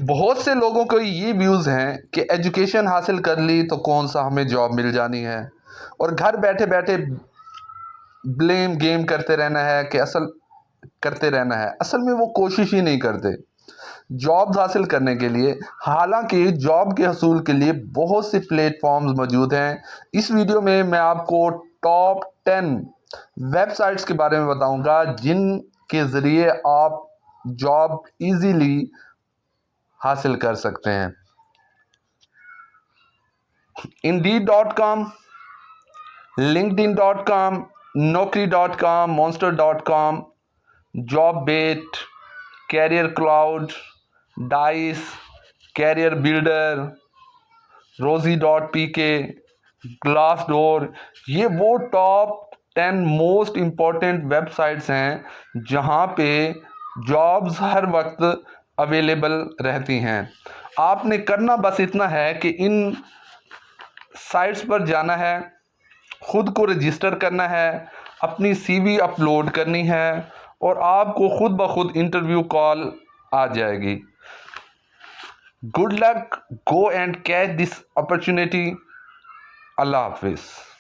बहुत से लोगों को ये व्यूज़ हैं कि एजुकेशन हासिल कर ली तो कौन सा हमें जॉब मिल जानी है, और घर बैठे बैठे ब्लेम गेम करते रहना है कि असल में वो कोशिश ही नहीं करते जॉब्स हासिल करने के लिए। हालांकि जॉब के हसूल के लिए बहुत से प्लेटफॉर्म्स मौजूद हैं। इस वीडियो में मैं आपको टॉप 10 वेबसाइट्स के बारे में बताऊंगा जिनके ज़रिए आप जॉब इजीली हासिल कर सकते हैं। Indeed.com, LinkedIn.com, Naukri.com, Monster.com, JobBait, Career Cloud, Dice, Career Builder, Rosie.pk, Glassdoor, ये वो टॉप 10 मोस्ट इम्पॉर्टेंट वेबसाइट्स हैं जहाँ पे जॉब्स हर वक्त अवेलेबल रहती हैं। आपने करना बस इतना है कि इन साइट्स पर जाना है, खुद को रजिस्टर करना है, अपनी सीवी अपलोड करनी है और आपको खुद ब खुद इंटरव्यू कॉल आ जाएगी। Good luck, go and catch this opportunity. अल्लाह हाफिज़।